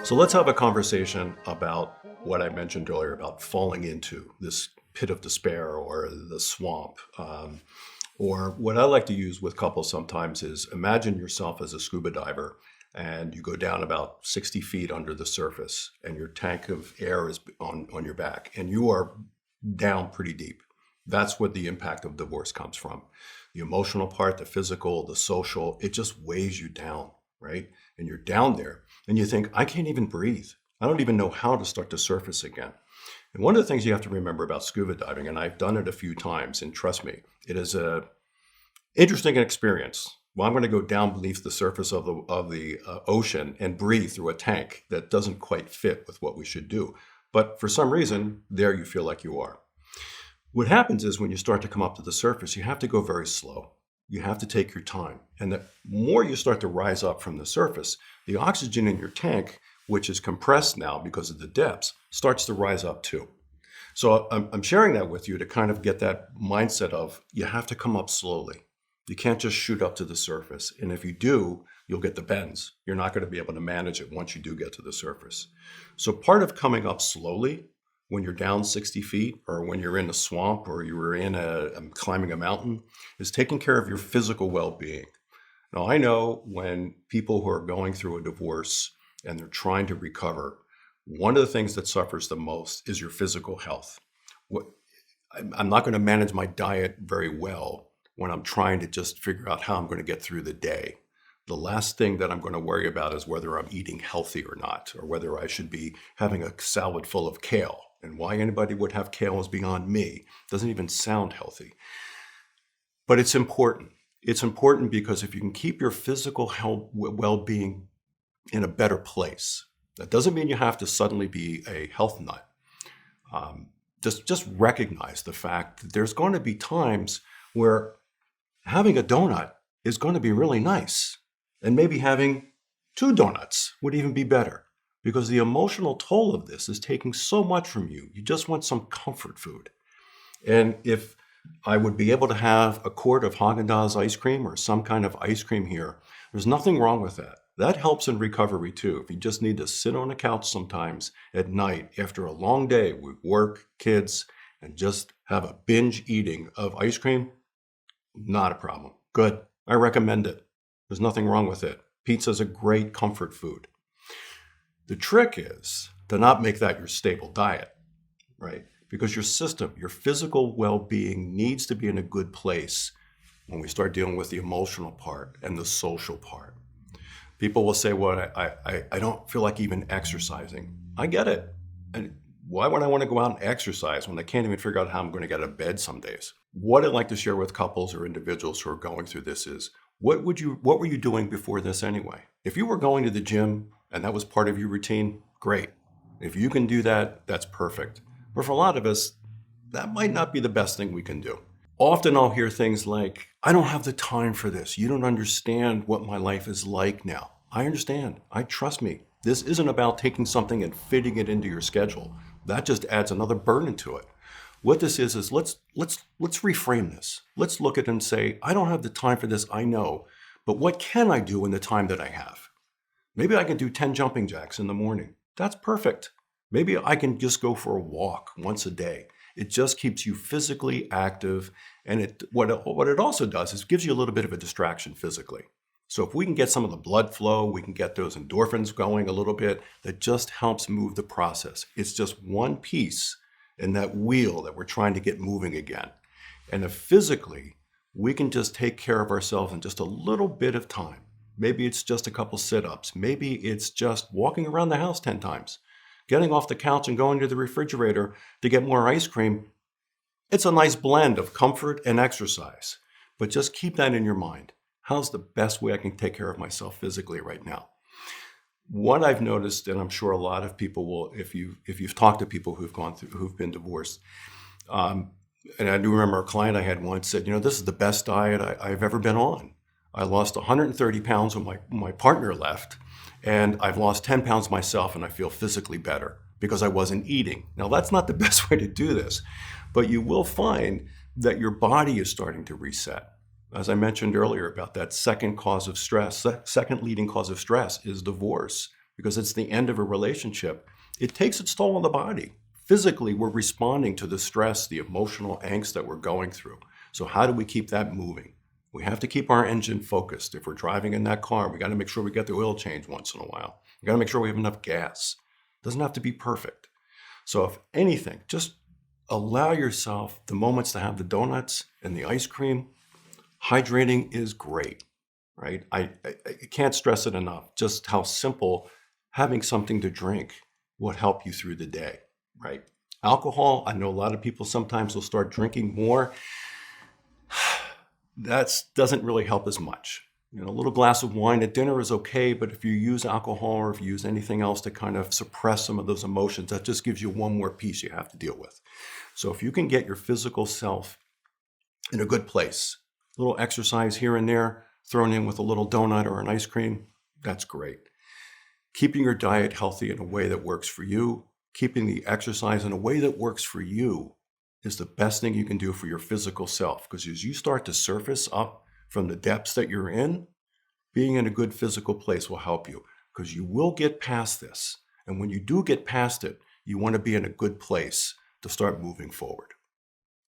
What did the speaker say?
So let's have a conversation about what I mentioned earlier about falling into this pit of despair or the swamp. Or what I like to use with couples sometimes is imagine yourself as a scuba diver and you go down about 60 feet under the surface and your tank of air is on your back and you are down pretty deep. That's what the impact of divorce comes from. The emotional part, the physical, the social, it just weighs you down, right? And you're down there and you think, I can't even breathe. I don't even know how to start to surface again. And one of the things you have to remember about scuba diving, and I've done it a few times, and trust me, it is a interesting experience. Well, I'm going to go down beneath the surface of the ocean and breathe through a tank that doesn't quite fit with what we should do. But for some reason, there you feel like you are. What happens is when you start to come up to the surface, you have to go very slow. You have to take your time. And the more you start to rise up from the surface, the oxygen in your tank, which is compressed now because of the depths, starts to rise up too. So I'm sharing that with you to kind of get that mindset of you have to come up slowly. You can't just shoot up to the surface. And if you do, you'll get the bends. You're not going to be able to manage it once you do get to the surface. So part of coming up slowly when you're down 60 feet or when you're in a swamp or you were climbing a mountain is taking care of your physical well-being. Now, I know when people who are going through a divorce and they're trying to recover, one of the things that suffers the most is your physical health. I'm not going to manage my diet very well when I'm trying to just figure out how I'm going to get through the day. The last thing that I'm going to worry about is whether I'm eating healthy or not, or whether I should be having a salad full of kale. And why anybody would have kale is beyond me. It doesn't even sound healthy. But it's important. It's important because if you can keep your physical health, well-being in a better place, that doesn't mean you have to suddenly be a health nut. Just recognize the fact that there's going to be times where having a donut is going to be really nice. And maybe having 2 donuts would even be better. Because the emotional toll of this is taking so much from you. You just want some comfort food. And if I would be able to have a quart of Haagen-Dazs ice cream or some kind of ice cream here, there's nothing wrong with that. That helps in recovery too. If you just need to sit on a couch sometimes at night after a long day with work, kids, and just have a binge eating of ice cream, not a problem. Good. I recommend it. There's nothing wrong with it. Pizza is a great comfort food. The trick is to not make that your stable diet, right? Because your system, your physical well-being needs to be in a good place when we start dealing with the emotional part and the social part. People will say, well, I don't feel like even exercising. I get it. And why would I want to go out and exercise when I can't even figure out how I'm going to get out of bed some days? What I'd like to share with couples or individuals who are going through this is, what were you doing before this anyway? If you were going to the gym and that was part of your routine, great. If you can do that, that's perfect. But for a lot of us, that might not be the best thing we can do. Often I'll hear things like, I don't have the time for this. You don't understand what my life is like now. I understand. Trust me. This isn't about taking something and fitting it into your schedule. That just adds another burden to it. What this is let's reframe this. Let's look at it and say, I don't have the time for this, I know, but what can I do in the time that I have? Maybe I can do 10 jumping jacks in the morning. That's perfect. Maybe I can just go for a walk once a day. It just keeps you physically active. And what it also does is gives you a little bit of a distraction physically. So if we can get some of the blood flow, we can get those endorphins going a little bit, that just helps move the process. It's just one piece in that wheel that we're trying to get moving again. And if physically, we can just take care of ourselves in just a little bit of time. Maybe it's just a couple sit-ups. Maybe it's just walking around the house 10 times, getting off the couch and going to the refrigerator to get more ice cream. It's a nice blend of comfort and exercise, but just keep that in your mind. How's the best way I can take care of myself physically right now? What I've noticed, and I'm sure a lot of people will, if you've talked to people who've been divorced, and I do remember a client I had once said, this is the best diet I've ever been on. I lost 130 pounds when my partner left, and I've lost 10 pounds myself, and I feel physically better because I wasn't eating. Now, that's not the best way to do this, but you will find that your body is starting to reset. As I mentioned earlier about that second cause of stress, second leading cause of stress is divorce. because it's the end of a relationship, it takes its toll on the body. Physically, we're responding to the stress, the emotional angst that we're going through. So how do we keep that moving? We have to keep our engine focused. If we're driving in that car, we got to make sure we get the oil change once in a while. We got to make sure we have enough gas. It doesn't have to be perfect. So if anything, just allow yourself the moments to have the donuts and the ice cream. Hydrating is great, right? I can't stress it enough, just how simple having something to drink would help you through the day, right? Alcohol, I know a lot of people sometimes will start drinking more. That doesn't really help as much. You know, a little glass of wine at dinner is okay, but if you use alcohol or if you use anything else to kind of suppress some of those emotions, that just gives you one more piece you have to deal with. So if you can get your physical self in a good place, a little exercise here and there, thrown in with a little donut or an ice cream, that's great. Keeping your diet healthy in a way that works for you, keeping the exercise in a way that works for you is the best thing you can do for your physical self. Because as you start to surface up from the depths that you're in, being in a good physical place will help you, because you will get past this. And when you do get past it, you want to be in a good place to start moving forward.